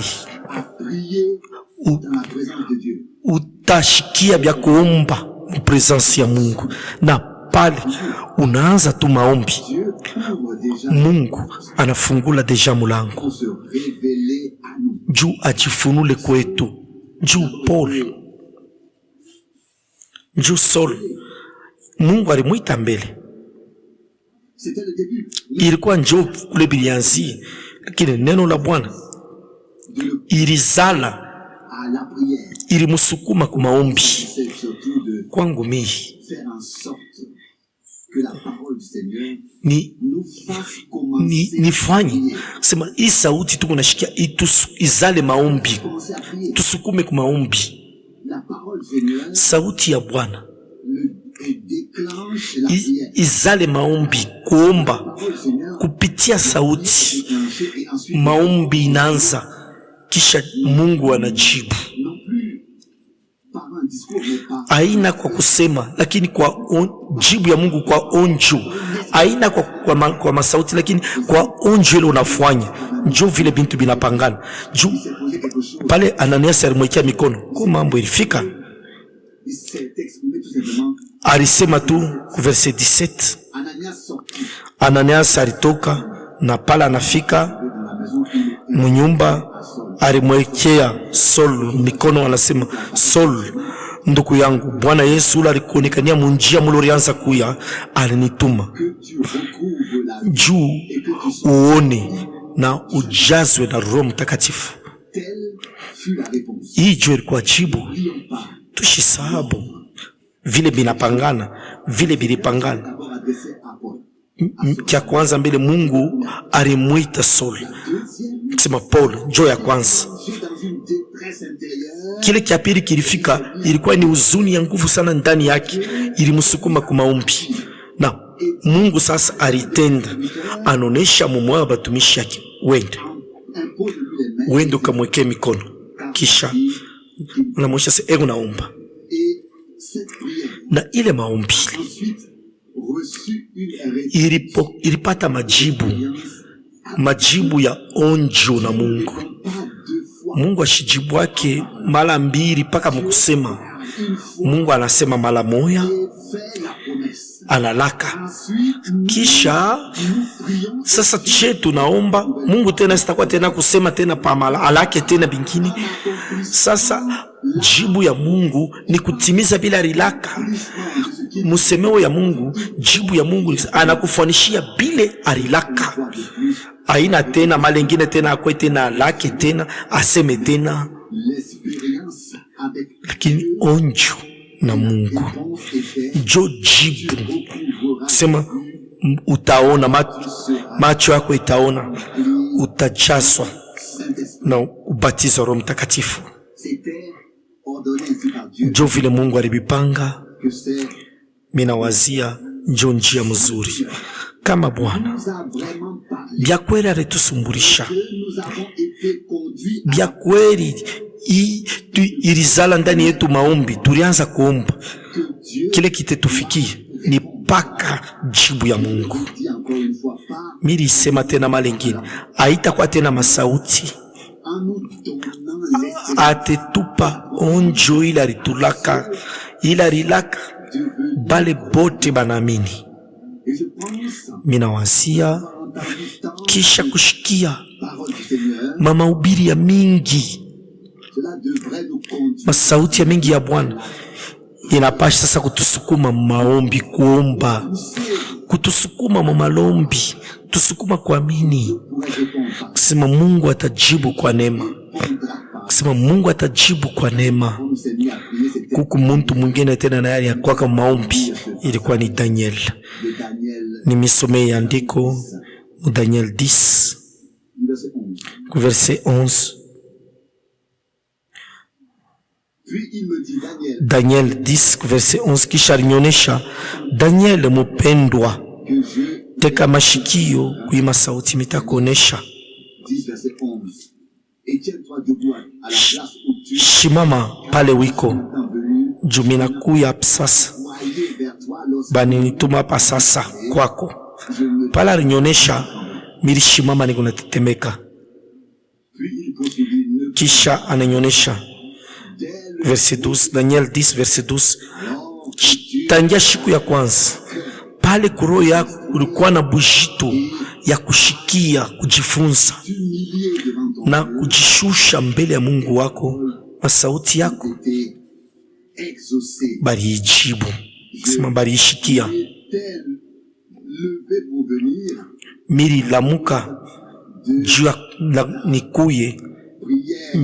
à prier dans la présence de Dieu. utashikia bya kuomba mu presence ya Mungu, na pale unaanza tu maombi. Dieu ouvre déjà Mungu anafungula deja mulango pour se révéler à nous. juu ajifunule kwetu. Juu Paul, juu Saul, Mungu alimwita mbele, C'était le début ilikuwa njo kule bilianzi, lakini neno la Bwana de le ilizala, à la prière. ilimusukuma ku maombi. C'est surtout de Kwangu mimi faire en sorte que la parole du Seigneur ni nous fasse commencer nifanye sema hii sauti tuko nashikia izale maombi, commencer à prier. tusukume ku maombi. La parole du Seigneur Sauti ya Bwana déclenche la prière. izale maombi, kuomba La parole du Seigneur kupitia sauti. déclenchée et ensuite Maombi inaanza, kisha Mungu anajibu. non plus par un discours mais par Aina kwa kusema, lakini kwa jibu ya Mungu kwa onjo. Aina kwa masauti, lakini kwa onjo ile unafanya. Njo vile bintu binapangana. Juu il s'est posé quelque chose. pale Ananias alimwekea mikono, kwa mambo ilifika. Il s'est exprimé tout simplement. Alisema tu ku verset 17. Ananias sortit Ananias alitoka na pale anafika dans la maison. Il munyumba, alimwekea Saul mikono, anasema Saul, ndugu yangu, Bwana Yesu ule alikuonekania munjia mulo rianza kuya, alinituma que tu recouvres la vie juu et que tu sois. uone na ujazwe na Roho Mtakatifu. Telle fut la réponse. Hii juu ilikuwa jibu. N'oublions pas. Tushisahabu vile binapangana, vile bilipangana. D'abord adressé à Paul. Kia kwanza mbele Mungu alimwita Saul, Deuxième, kusema Paul, jo ya kwanza. je suis dans une détresse intérieure. Kile kia pili kilifika, ilikuwa ni huzuni ya nguvu sana ndani yake, ilimsukuma kwa maombi. Na Mungu sasa alitenda, anonesha mumoyo wa batumishi yake, wende Impose-lui les mains. wende ukamwekea mikono, kisha unamwonyesha naomba. Et c'est na ile maombi ilipata majibu ya onjo na Mungu. Mungu ashijibu wake mara mbili mpaka mkusema. Mungu anasema mara moja, analaka. Kisha sasa tunaomba Mungu tena, sitakuwa tena kusema tena pa mala alake tena bingine. Sasa jibu ya Mungu ni kutimiza bila rilaka. Musemeo ya Mungu, jibu ya Mungu anakufanishia bile arilaka. Aina tena malengine tena akwe tena lake tena aseme tena, lakini onjo na Mungu jo jibu. Sema utaona, macho yako itaona, utajazwa na ubatizo wa Roho Mtakatifu. Jo vile Mungu alibipanga, mina wazia njo njia mzuri. Kama Bwana bya kweli alitusumburisha, bya kweli ilizala ndani yetu maombi, tulianza kuomba, kile kitetufikie ni paka jibu ya Mungu. Miri isema tena malengine, haitakuwa tena masauti, atetupa onjo ila ritulaka, ila rilaka bale bote banamini. Mina wasia kisha kushikia mahubiri ya mingi, masauti ya mingi ya Bwana inapasha sasa kutusukuma maombi, kuomba, kutusukuma mamalombi, tusukuma kuamini, kusema Mungu atajibu kwa neema, kusema Mungu atajibu kwa neema. Kuku muntu mwingine tena na yale ya kwaka maombi ilikuwa ni Daniel. Nimisome andiko mu Daniel 10 verset 11. Daniel 10 verset 11, kisha alinionyesha Daniel mupendwa, teka mashikio kuima sauti mitakuonesha. Shimama pale wiko jumina kuya sasa, bani nituma hapa sasa kwako. Pala alinionyesha milishimama niko natetemeka. Kisha ananionyesha verset 12, Daniel 10 verset 12, tangia siku ya kwanza pale kuroho yako ulikuwa na bujito ya kushikia, kujifunza na kujishusha mbele ya Mungu wako, na sauti yako bali ijibu, sema bali ishikia. Miri lamuka juu ya nikuye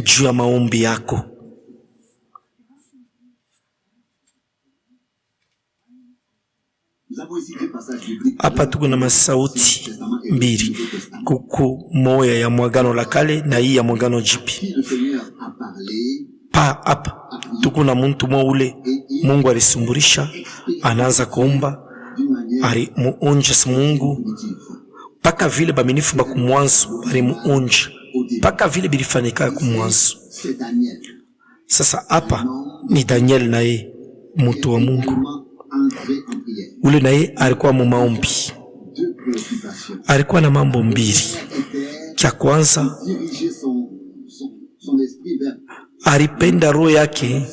juu ya maombi yako. Hapa tuko na masauti mbili, kuku moya ya mwagano la kale na hii ya mwagano jipi. Hapa tuko na muntu mwaule Mungu alisumburisha, anaanza kuomba, alimuonja Mungu paka vile baminifu bakumwanzo alimuonja paka vile bilifanyika kumwanzo. Sasa hapa ni Daniel naye mtu wa Mungu. Ule naye alikuwa mu maombi, alikuwa na mambo mbili. Kia kwanza, alipenda roho yake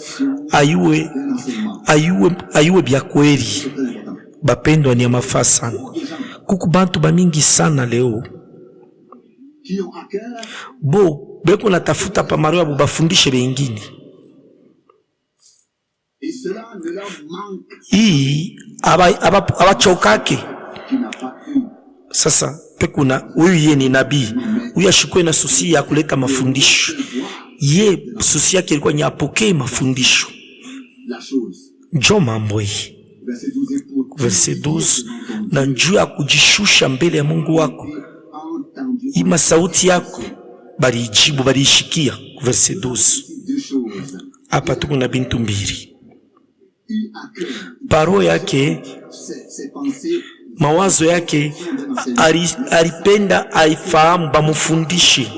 ayue bya kweli. Bapendwa, ni mafaa sana. Kuku bantu bamingi sana leo bo beko natafuta pa maroho abo bafundishe bengine. Hii abachokake. Sasa pekuna huyu ye ni nabii, huyu ashikwe na susi ya kuleta mafundisho. Ye susi yake ilikuwa ni apokee mafundisho. Njo mambo hii verset 12, na njuu ya kujishusha mbele ya Mungu wako, ima sauti yako bali ijibu, bali ishikia. Verset 12, hapa tuko na bintu mbili. Paro yake, mawazo yake, alipenda aifahamu bamufundishe.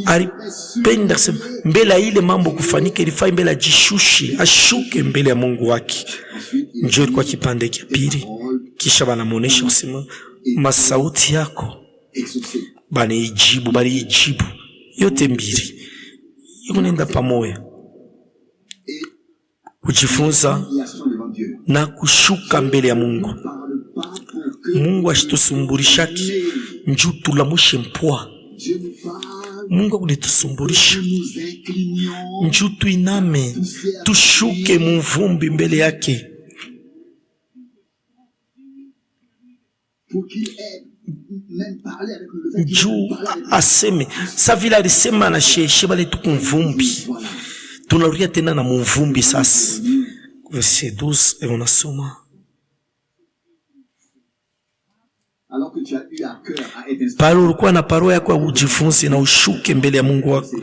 Alipenda mbele ile mambo kufanika, ilifai mbele ajishushe, ashuke mbele ya Mungu wake. Njoo ilikuwa kipande cha pili, kisha banamuonesha kusema masauti yako baliijibu yote mbili nenda pamoja, kujifunza na kushuka mbele ya Mungu. Mungu ashitusumburishaki njuu tulamushe mpwa. Mungu akulitusumburisha njuu tuiname tushuke muvumbi mbele yake, njuu aseme sa vile alisema na sheshe bale tukumvumbi, tunarudia tena na muvumbi. Sasa verset 12 unasoma pale ulikuwa na paroa yako ujifunze na ushuke mbele ya Mungu wako,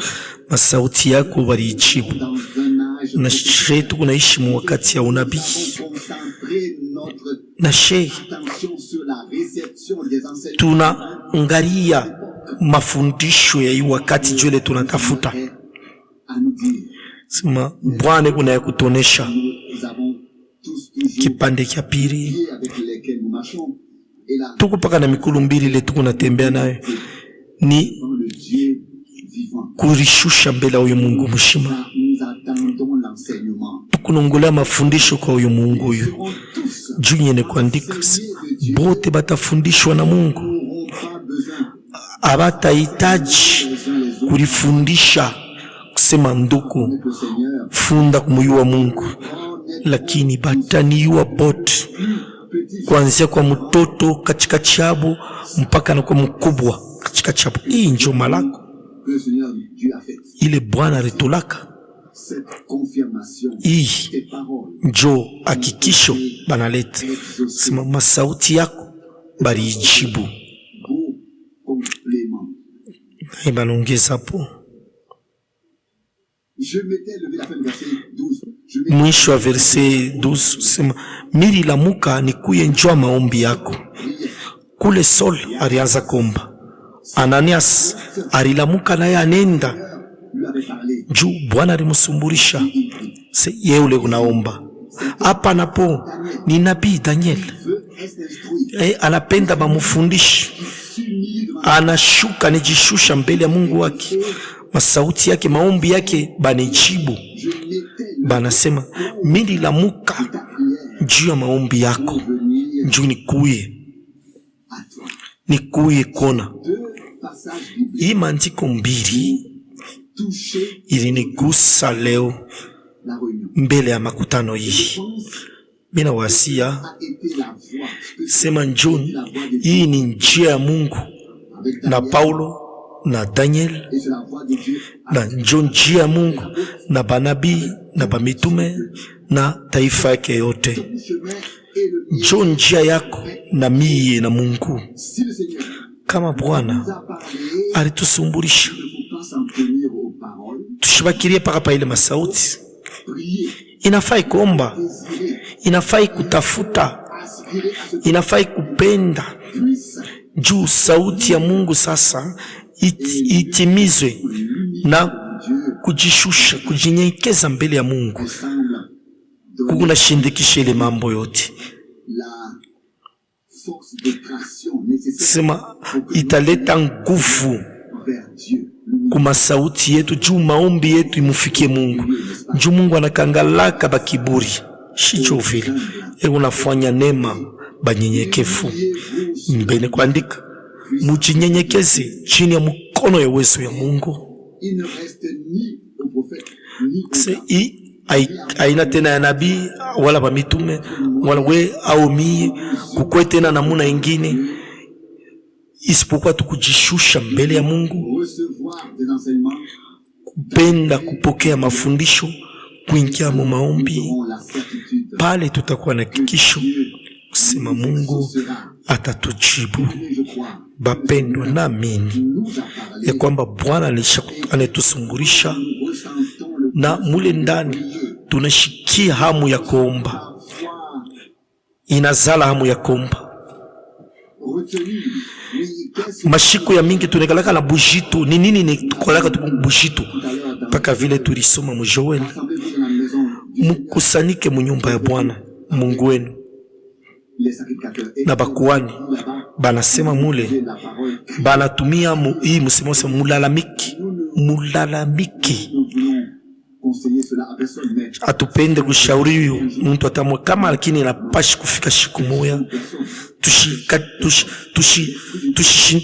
masauti yako waliijibu. Na shetu kunaishi mu wakati ya unabii na shei tunaangalia mafundisho ya hii wakati jole tunatafuta. Sema Bwana kuna ya kutonesha kipande cha pili tuko paka na mikulu mbili ile tuko natembea nayo ni kurishusha mbele huyo Mungu mshima. Tukunongolea mafundisho kwa huyo Mungu huyo juu nyene kuandika bote batafundishwa na Mungu, abatahitaji kulifundisha kusema nduku funda kumuyua Mungu, lakini bataniyua bote kuanzia kwa mtoto katika chabu mpaka na kwa mkubwa katika chabu. Hii njo malako ile Bwana ritulaka, hii njo hakikisho banaleta. Sema masauti yako baliijibu. Ibanongeza hapo mwisho wa verse 12, sema miri lamuka nikuye njua maombi yako. Kule Saul alianza kuomba, Ananias alilamuka naye anenda juu Bwana alimusumburisha. Yeye ule unaomba hapa napo ni nabii Daniel, anapenda bamufundishi, anashuka nijishusha mbele ya Mungu wake, masauti yake maombi yake banijibu. Banasema mimi lamuka juu ya maombi yako, juu nikuye kona. Hii maandiko mbili ilinigusa leo mbele ya makutano hii. Mina wasia sema njoni, hii ni njia ya Mungu na Paulo na Daniel, na njo njia ya Mungu na banabii na bamitume na taifa yake yote. Njo njia yako na mie na Mungu. Kama Bwana alitusumburisha, tushibakirie paka ile masauti. Inafai kuomba, inafai kutafuta, inafai kupenda juu sauti ya Mungu sasa itimizwe na kujishusha, kujinyenyekeza mbele ya Mungu. Kuna shindikisha ile mambo yote. Sema italeta nguvu kuma sauti yetu juu maombi yetu imufikie Mungu. Juu Mungu anakangalaka bakiburi shicho vile. Unafanya neema banyenyekefu. Mbene kuandika mujinyenyekeze chini ya mkono ya uwezo ya Mungu. Aina tena ya nabii wala ba mitume wala we au mie kukwe tena namuna ingine isipokuwa tukujishusha mbele ya Mungu, kupenda kupokea mafundisho, kuingia mu maombi. Pale tutakuwa na hakikisho kusema Mungu atatujibu. Bapendwa, naamini ya kwamba Bwana anatusumburisha na mule ndani tunashikia hamu ya kuomba, inazala hamu ya kuomba. Mashiko ya mingi tunekalaka na bujitu. Ni nini ni tukolaka tu bujitu? Paka vile tulisoma mu Joel, mukusanyike mu nyumba ya Bwana Mungu wenu. Na bakuani banasema mule banatumia hii msemose mulalamiki. Atupende kushauri huyo mtu atamwe kama, lakini inapashi kufika siku moja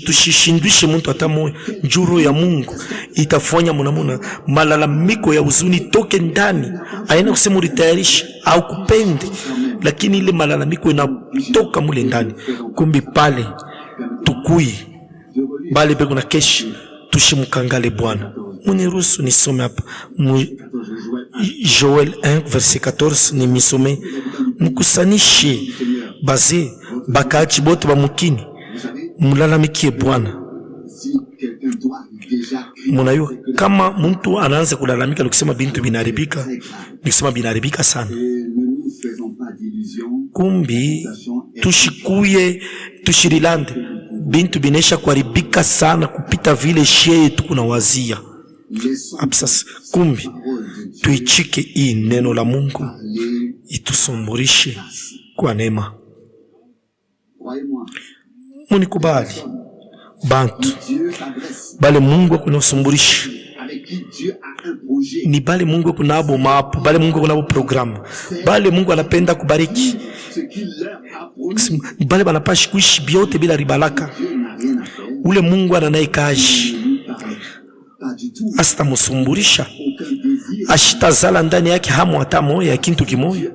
tushishindwishe mtu atamwe. Njuro ya Mungu itafanya munamuna malalamiko ya huzuni toke ndani. Aina kusema ulitayarisha au kupende, lakini ile malalamiko inatoka mule ndani. Kumbi pale tukui bali bego na keshi tushimukangale Bwana. Muniruhusu nisome hapa Joel 1 verset 14, ni misome mukusanishe baze bakaachi bote bamukini mulalamikie Bwana. Munayo kama mtu anaanza kulalamika nikisema bintu binaribika, nikisema binaribika sana. Kumbi tushirilande bintu binesha kuharibika sana kupita vile sheye tuko na wazia. Absas kumbi tuichike hii neno la Mungu itusumburishe kwa neema. Munikubali bantu bale Mungu akunasumburisha ni bale Mungu akunabo mapu, bale Mungu akunabo programu, bale Mungu anapenda kubariki, ni bale banapashi kuishi biote bila ribalaka. Ule Mungu ananaye kaji asta musumburisha, ashitazala ndani yake hamu hata moya ya kintu kimoya.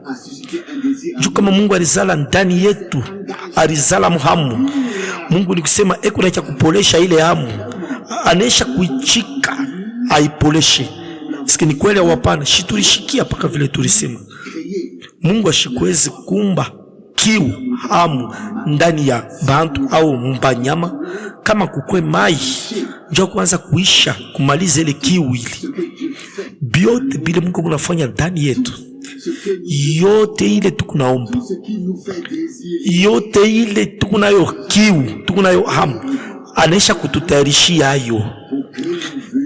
Juu kama Mungu alizala ndani yetu, alizala muhamu. Mungu ni kusema eko na cha kupolesha ile hamu, anesha kuichika aipoleshe. Siki ni kweli au hapana? Shiturishikia paka vile tulisema Mungu ashikwezi kumba kiu hamu ndani ya bantu au mbanyama kama kukwe mai njoo kuanza kuisha kumaliza ile kiu ile. Biote bile Mungu kunafanya ndani yetu, yote ile tukunaomba, yote ile tukunayo kiu, tukunayo hamu, anesha kututayarishia ayo.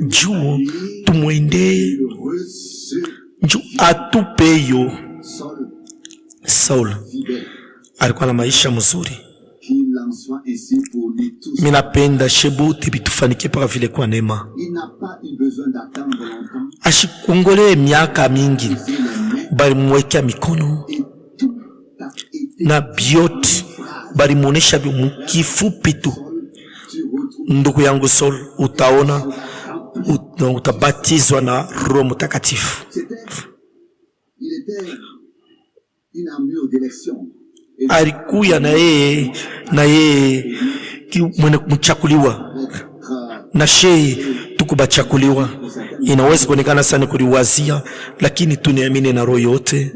Njoo tumwendee, njoo atupeyo. Saul alikuwa na maisha mzuri. Minapenda shebuti bitufanikie paka vile kwa neema. Ashikongole miaka mingi bali mwekea mikono na bioti bali muonesha kifupi tu. Ndugu yangu Saul, utaona utabatizwa na Roho Mtakatifu. Alikuya na yeye mwenye kumchakuliwa na shei tukubachakuliwa. Inaweza kuonekana sana kuliwazia, lakini tuniamini na roho yote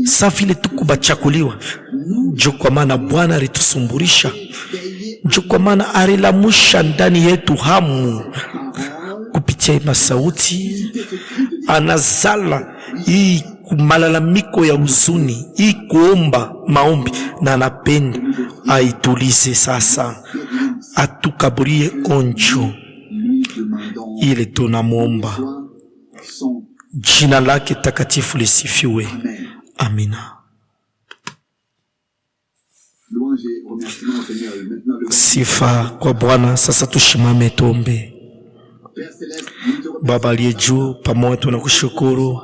safi ile tukubachakuliwa. Jo kwa maana Bwana alitusumburisha, jo kwa maana alilamusha ndani yetu hamu kupitia masauti, anazala hii malalamiko ya huzuni, hii kuomba maombi, na anapenda aitulize sasa, atukaburie onjo ile tunamwomba. Jina lake takatifu lisifiwe. Amina. Sifa kwa Bwana. Sasa tushimame tuombe. Baba aliye juu, pamoja tunakushukuru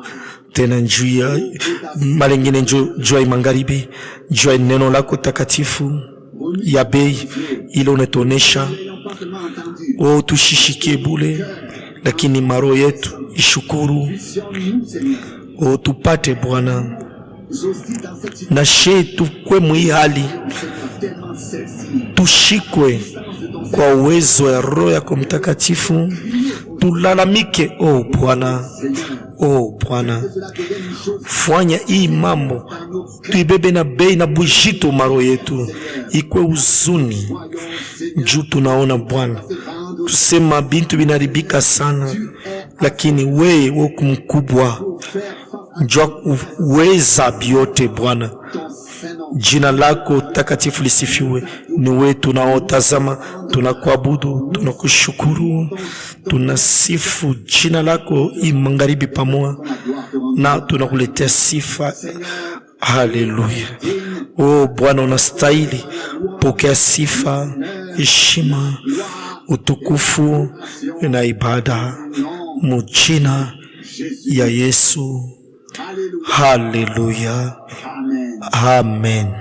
tena njuu ya malengine, njuu ya magharibi, njuu ya neno lako takatifu ya bei ile unatuonesha. O tushishikie bule, lakini maro yetu ishukuru. O tupate Bwana na shetu kwe mwi hali, tushikwe kwa uwezo ya Roho yako Mtakatifu, tulalamike. O Bwana, o Bwana, fanya hii mambo tuibebe na bei na bujito maro yetu ikwe uzuni. Juu tunaona Bwana, tusema bintu binaribika sana, lakini wewe wako mkubwa, njua kuweza biote Bwana. Jina lako takatifu lisifiwe. Ni wewe tunaotazama, tunakuabudu, tunakushukuru, tunasifu jina lako hii magharibi pamoja, na tunakuletea sifa Haleluya. Oh Bwana, unastahili. Pokea sifa, heshima, utukufu na ibada mujina ya Yesu. Haleluya. Amen.